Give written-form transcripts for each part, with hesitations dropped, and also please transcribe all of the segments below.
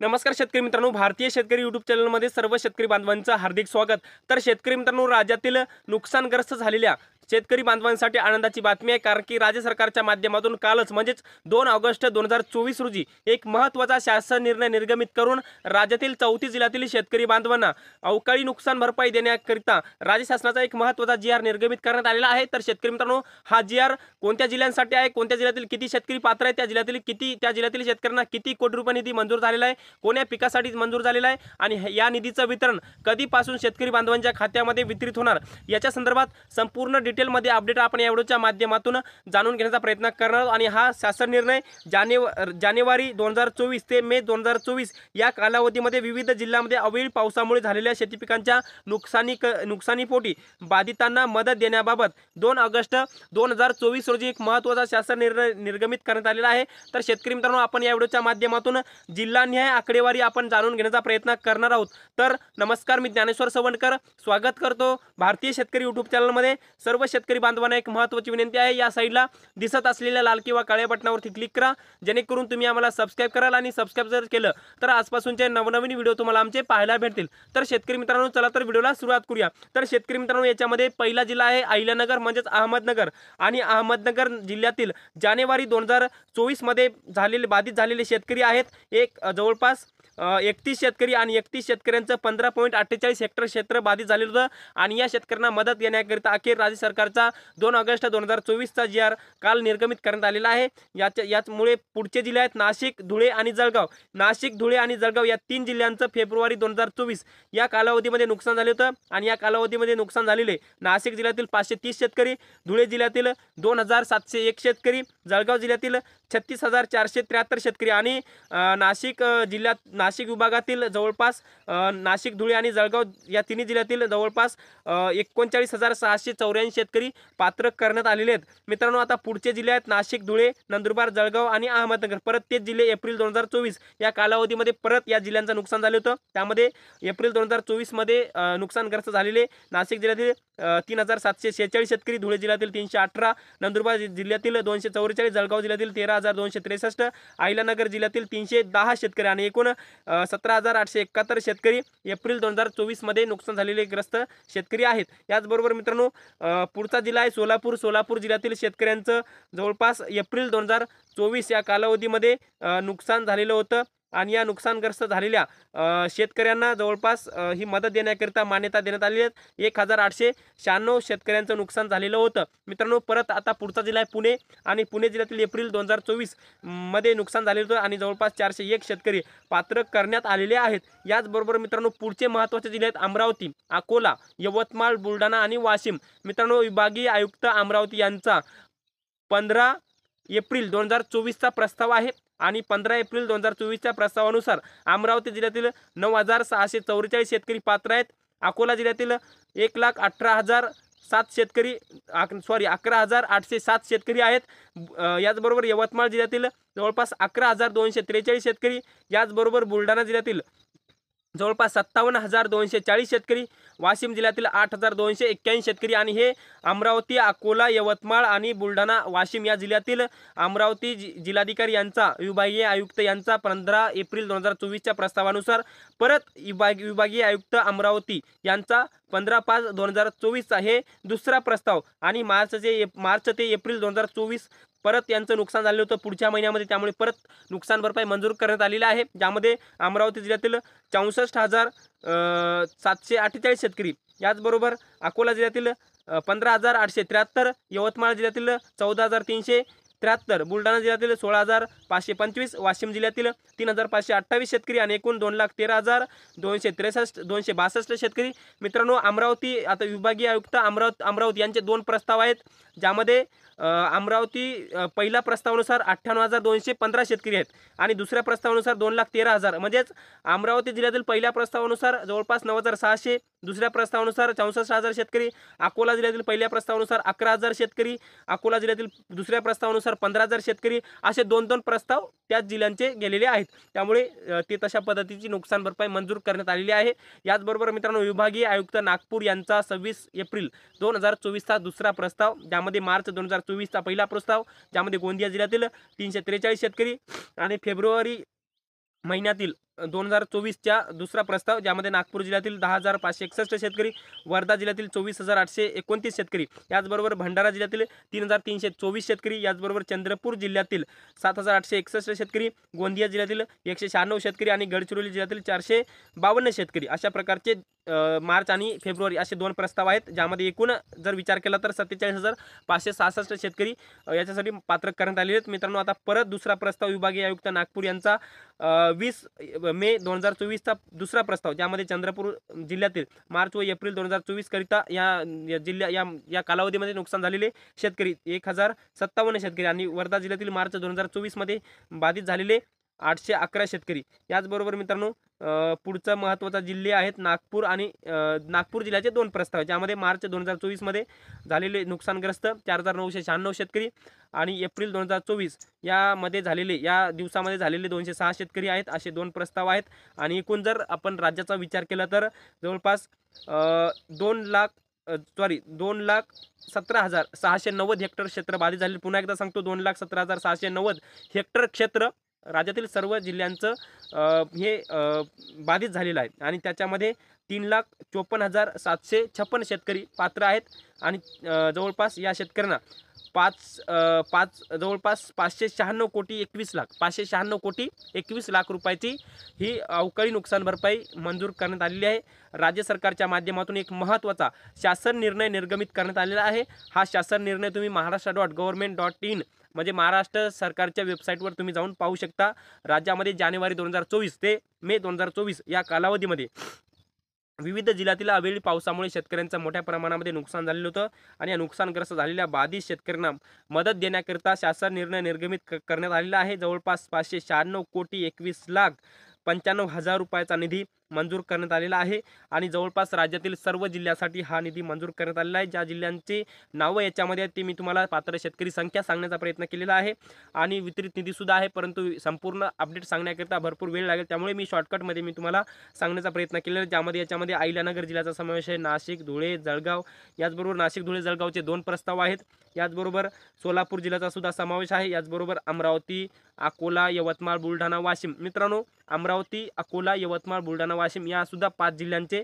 नमस्कार शेतकरी मित्रांनो, भारतीय शेतकरी यूट्यूब चॅनलमध्ये सर्व शेतकरी बांधवांचं हार्दिक स्वागत। तर शेतकरी मित्रांनो, राज्यातील नुकसानग्रस्त झालेल्या शेतकरी बांधवांसाठी आनंदाची बातमी आहे, कारण की राज्य सरकारच्या माध्यमातून कालच म्हणजेच 2 ऑगस्ट 2024 रोजी एक महत्त्वाचा शासन निर्णय निर्गमित करून राज्यातील 34 जिल्ह्यातील शेतकरी बांधवांना अवकाळी नुकसान भरपाई देण्याकरिता राज्य शासनाचा एक महत्त्वाचा जी आर निर्गमित करण्यात आलेला आहे। तर शेतकरी मित्रांनो, हा जी आर कोणत्या जिल्ह्यांसाठी आहे, कोणत्या जिल्ह्यातील किती शेतकरी पात्र आहेत, त्या जिल्ह्यातील शेतकऱ्यांना किती कोटी रुपये निधी मंजूर झालेला आहे, कोण्या पिकासाठी मंजूर झालेला आहे आणि या निधीचं वितरण कधीपासून शेतकरी बांधवांच्या खात्यामध्ये वितरित होणार, याच्या संदर्भात संपूर्ण डिटेलमध्ये अपडेट आपण या व्हिडिओच्या माध्यमातून जाणून घेण्याचा प्रयत्न करणार। आणि हा शासन निर्णय जानेवारी 2024 ते मे 2024 या कालावधीमध्ये विविध जिल्ह्यांमध्ये अवेळी पावसामुळे झालेल्या शेती पिकांच्या नुकसानीपोटी बाधितांना मदत देण्याबाबत 2 ऑगस्ट 2024 रोजी एक महत्त्वाचा शासन निर्णय निर्गमित करण्यात आलेला आहे। तर शेतकरी मित्रांनो, आपण या व्हिडिओच्या माध्यमातून जिल्हानिहाय आकडेवारी आपण जाणून घेण्याचा प्रयत्न करणार आहोत। तर नमस्कार, मी ज्ञानेश्वर सवंडकर स्वागत करतो भारतीय शेतकरी यूट्यूब चॅनलमध्ये। सर्व शेतकरी बांधवांना एक महत्त्वाची विनंती आहे, या साईडला दिसत असलेल्या लाल किंवा काळ्या बटनावरती क्लिक करा, जेणेकरून तुम्ही आम्हाला सबस्क्राइब कराल आणि सबस्क्राइब जर केलं तर आजपासूनचे नवनवीन व्हिडिओ तुम्हाला आमचे पाहायला भेटतील। तर शेतकरी मित्रांनो, चला तर व्हिडिओला सुरुवात करूया। तर शेतकरी मित्रांनो, याच्यामध्ये पहिला जिल्हा आहे अहिल्यानगर म्हणजेच अहमदनगर, आणि अहमदनगर जिल्ह्यातील जानेवारी 2024 मध्ये बाधित झालेले शेतकरी आहेत जवळपास 31 शेतकरी, आणि 31 शेतकऱ्यांचं 15.48 हेक्टर क्षेत्र बाधित झालेलं होतं। आणि या शेतकऱ्यांना मदत देण्याकरिता अखेर राज्य सरकारचा 2 ऑगस्ट 2024चा जी आर काल निर्गमित करण्यात आलेला आहे। यामुळे पुढचे जिल्हे आहेत नाशिक, धुळे आणि जळगाव। नाशिक, धुळे आणि जळगाव या 3 जिल्ह्यांचं फेब्रुवारी 2024 या कालावधीमध्ये नुकसान झाले होतं। आणि या कालावधीमध्ये नुकसान झालेले नाशिक जिल्ह्यातील 530 शेतकरी, धुळे जिल्ह्यातील 2701 शेतकरी, जळगाव जिल्ह्यातील 36473 शेतकरी, आणि नाशिक विभागातील जवळपास नाशिक, धुळे आणि जळगाव या तिन्ही जिल्ह्यातील जवळपास 39,684 शेतकरी पात्र करण्यात आलेले आहेत। मित्रांनो, आता पुढचे जिल्हे आहेत नाशिक, धुळे, नंदुरबार, जळगाव आणि अहमदनगर। परत तेच जिल्हे एप्रिल 2024 या कालावधीमध्ये परत या जिल्ह्यांचं नुकसान झालं होतं। त्यामध्ये एप्रिल 2024 मध्ये नुकसानग्रस्त झालेले नाशिक जिल्ह्यातील 3746 शेतकरी, धुळे जिल्ह्यातील 318, नंदुरबार जिल्ह्यातील 244, जळगाव जिल्ह्यातील 13,263, अहिल्यानगर जिल्ह्यातील 310 शेतकरी आणि एकूण 17,871 शेतकरी एप्रिल 2024 मध्ये नुकसान झालेले ग्रस्त शेतकरी आहेत। याचबरोबर मित्रांनो, पुढचा जिल्हा आहे सोलापूर जिल्ह्यातील शेतकऱ्यांचं जवळपास एप्रिल 2024 या कालावधीमध्ये नुकसान झालेलं होतं। आणि या नुकसानग्रस्त झालेल्या शेतकऱ्यांना जवळपास ही मदत देण्याकरिता मान्यता देण्यात आली आहे। 1896 शेतकऱ्यांचं नुकसान झालेलं होतं। मित्रांनो, परत आता पुढचा जिल्हा आहे पुणे, आणि पुणे जिल्ह्यातील एप्रिल 2024 मध्ये नुकसान झालेलं होतं आणि जवळपास 401 शेतकरी पात्र करण्यात आलेले आहेत। याचबरोबर मित्रांनो, पुढचे महत्त्वाचे जिल्हे आहेत अमरावती, अकोला, यवतमाळ, बुलढाणा आणि वाशिम। मित्रांनो, विभागीय आयुक्त अमरावती यांचा 15 एप्रिल 2024चा प्रस्ताव आहे, आणि 15 एप्रिल 2024च्या प्रस्तावानुसार अमरावती जिल्ह्यातील 9,644 शेतकरी पात्र आहेत। अकोला जिल्ह्यातील 1,18,007 शेतकरी 11,807 शेतकरी आहेत। याचबरोबर यवतमाळ जिल्ह्यातील जवळपास 11,243 शेतकरी, याचबरोबर बुलढाणा जिल्ह्यातील जवळपास 57,240 शेतकरी, वाशिम जिल्ह्यातील 8,281 शेतकरी। आणि हे अमरावती, अकोला, यवतमाळ आणि बुलढाणा, वाशिम या जिल्ह्यातील अमरावती जिल्हाधिकारी यांचा विभागीय आयुक्त यांचा 15 एप्रिल 2024च्या प्रस्तावानुसार परत विभागीय आयुक्त अमरावती यांचा 15/5/2024चा हे दुसरा प्रस्ताव, आणि मार्च ते एप्रिल 2024 परत यांचं नुकसान झालं होतं पुढच्या महिन्यामध्ये, त्यामुळे परत नुकसान भरपाई मंजूर करण्यात आलेली आहे। ज्यामध्ये अमरावती जिल्ह्यातील 64,748 शेतकरी, याचबरोबर अकोला जिल्ह्यातील 15,873, यवतमाळ जिल्ह्यातील 14,373, बुलढाणा जिल्ह्यातील 16,525, वाशिम जिल्ह्यातील 3,528 शेतकरी आणि एकूण 2,13,262 शेतकरी। मित्रांनो, अमरावती आता विभागीय आयुक्त अमरावती यांचे 2 प्रस्ताव आहेत, ज्यामध्ये अमरावती पहिल्या प्रस्तावानुसार 98,215 शेतकरी आहेत, आणि दुसऱ्या प्रस्तावानुसार 2,13,000, म्हणजेच अमरावती जिल्ह्यातील पहिल्या प्रस्तावानुसार जवळपास 9,600, दुसऱ्या प्रस्तावानुसार 64,000 शेतकरी, अकोला जिल्ह्यातील पहिल्या प्रस्तावानुसार 11,000 शेतकरी, अकोला जिल्ह्यातील दुसऱ्या प्रस्तावानुसार 15,000 शेतकरी, असे 2-2 प्रस्ताव त्याच जिल्ह्यांचे गेलेले आहेत। त्यामुळे ते तशा पद्धतीची नुकसान भरपाई मंजूर करण्यात आलेली आहे। याचबरोबर मित्रांनो, विभागीय आयुक्त नागपूर यांचा 26 एप्रिल 2024चा दुसरा प्रस्ताव, ज्यामध्ये मार्च 2024चा पहिला प्रस्ताव, ज्यामध्ये गोंदिया जिल्ह्यातील 343 शेतकरी, आणि फेब्रुवारी महिन्यातील 2024च्या दुसरा प्रस्ताव, ज्यामध्ये नागपूर जिल्ह्यातील 10,561 शेतकरी, वर्धा जिल्ह्यातील 24,829 शेतकरी, याचबरोबर भंडारा जिल्ह्यातील 3,324 शेतकरी, याचबरोबर चंद्रपूर जिल्ह्यातील 7,861 शेतकरी, गोंदिया जिल्ह्यातील 196 शेतकरी आणि गडचिरोली जिल्ह्यातील 452 शेतकरी, अशा प्रकारचे मार्च आणि फेब्रुवारी असे 2 प्रस्ताव आहेत, ज्यामध्ये एकूण जर विचार केला तर 47,566 शेतकरी याच्यासाठी पात्र करण्यात आलेले आहेत. मित्रांनो, आता परत दुसरा प्रस्ताव विभागीय आयुक्त नागपूर यांचा 20 मे 2024चा दुसरा प्रस्ताव, ज्यामध्ये चंद्रपूर जिल्ह्यातील मार्च व एप्रिल 2024 करिता या कालावधीमध्ये नुकसान झालेले शेतकरी 1,057 शेतकरी आणि वर्धा जिल्ह्यातील मार्च 2024 मध्ये बाधित झालेले 811 शेतकरी. याचबरोबर मित्रांनो, पुढचा महत्त्वाचा जिल्हे आहेत नागपूर आणि नागपूर जिल्ह्याचे 2 प्रस्ताव, ज्यामध्ये मार्च 2024 मध्ये झालेले नुकसानग्रस्त 4,996 शेतकरी आणि एप्रिल 2024 यामध्ये झालेले, या दिवसामध्ये झालेले 206 शेतकरी आहेत. असे 2 प्रस्ताव आहेत. आणि एकूण जर आपण राज्याचा विचार केला तर जवळपास 2,17,690 हेक्टर क्षेत्र बाधित झाले. पुन्हा एकदा सांगतो, 2,17,690 हेक्टर क्षेत्र राज्यातील सर्व जिल्ह्यांचं बाधित झालेलं आहे. आणि त्याच्यामध्ये 3,54,756 शेतकरी पात्र आहेत. आणि जवळपास या शेतकऱ्यांना जवळपास 596 कोटी 21 लाख रुपयाची ही अवकाळी नुकसान भरपाई मंजूर करण्यात आलेली आहे. राज्य सरकारच्या माध्यमातून एक महत्त्वाचा शासन निर्णय निर्गमित करण्यात आलेला आहे. हा शासन निर्णय तुम्ही महाराष्ट्र.gov.in म्हणजे महाराष्ट्र सरकारच्या वेबसाईटवर तुम्ही जाऊन पाहू शकता. राज्यामध्ये जानेवारी 2024 ते मे 2024 या कालावधीमध्ये विविध जिल्ह्यातील अवेळी पावसामुळे शेतकऱ्यांचं मोठ्या प्रमाणामध्ये नुकसान झालेलं होतं. आणि या नुकसानग्रस्त झालेल्या बाधित शेतकऱ्यांना मदत देण्याकरिता शासन निर्णय निर्गमित करण्यात आलेला आहे. जवळपास 596 कोटी 21 लाख 95 हजार रुपयाचा निधी मंजूर करण्यात आलेला आहे. आणि जवळपास राज्यातील सर्व जिल्ह्यासाठी हा निधी मंजूर करण्यात आलेला आहे. ज्या जिल्ह्यांची नावं याच्यामध्ये ते मी तुम्हाला पात्र शेतकरी संख्या सांगण्याचा प्रयत्न केलेला आहे आणि वितरित निधीसुद्धा आहे, परंतु संपूर्ण अपडेट सांगण्याकरिता भरपूर वेळ लागेल, त्यामुळे मी शॉर्टकटमध्ये मी तुम्हाला सांगण्याचा प्रयत्न केलेला आहे. ज्यामध्ये याच्यामध्ये अहिल्यानगर जिल्ह्याचा समावेश आहे, नाशिक, धुळे, जळगाव, याचबरोबर नाशिक, धुळे, जळगावचे 2 प्रस्ताव आहेत. याचबरोबर सोलापूर जिल्ह्याचा सुद्धा समावेश आहे. याचबरोबर अमरावती, अकोला, यवतमाळ, बुलढाणा, वाशिम. मित्रांनो, अमरावती, अकोला, यवतमाळ, बुलढाणा, वाशिम या सुद्धा 5 जिल्ह्यांचे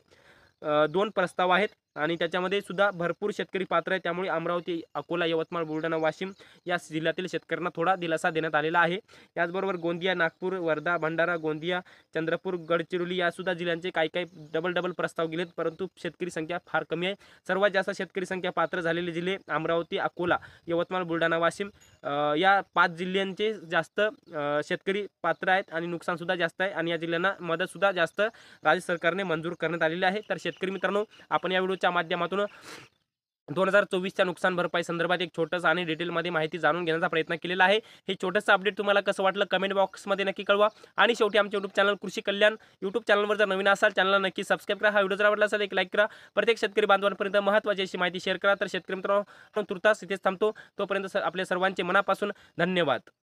2 प्रस्ताव आहेत. आणि त्याच्यामध्ये सुद्धा भरपूर शेतकरी पात्र आहेत, त्यामुळे अमरावती, अकोला, यवतमाळ, बुलढाणा, वाशिम या जिल्ह्यातील शेतकऱ्यांना थोडा दिलासा देण्यात आलेला आहे. याचबरोबर गोंदिया, नागपूर, वर्धा, भंडारा, गोंदिया, चंद्रपूर, गडचिरोली या सुद्धा जिल्ह्यांचे काही डबल प्रस्ताव गेलेत, परंतु शेतकरी संख्या फार कमी आहे. सर्वात जास्त शेतकरी संख्या पात्र झालेले जिल्हे अमरावती, अकोला, यवतमाळ, बुलढाणा, वाशिम या 5 जिल्ह्यांचे जास्त शेतकरी पात्र आहेत आणि नुकसानसुद्धा जास्त आहे. आणि या जिल्ह्यांना मदतसुद्धा जास्त राज्य सरकारने मंजूर करण्यात आलेली आहे. तर शेतकरी मित्रांनो, आपण या व्हिडिओच्या माध्यमातून 2024च्या नुकसान भरपाई संदर्भात एक छोटंसं आणि डिटेलमध्ये माहिती जाणून घेण्याचा प्रयत्न केलेला आहे. हे छोटंसं अपडेट तुम्हाला कसं वाटलं कमेंट बॉक्समध्ये नक्की कळवा. आणि शेवटी आमच्या यूट्यूब चॅनल कृषी कल्याण यूट्यूब चॅनलवर जर नवीन असाल चॅनलला नक्की सबस्क्राईब करा. हा व्हिडिओ जर आवडला असेल एक लाईक करा. प्रत्येक शेतकरी बांधवांपर्यंत महत्त्वाची अशी माहिती शेअर करा. तर शेतकरी मित्रांनो, तुर्तास इथेच थांबतो. तोपर्यंत आपल्या सर्वांचे मनापासून धन्यवाद.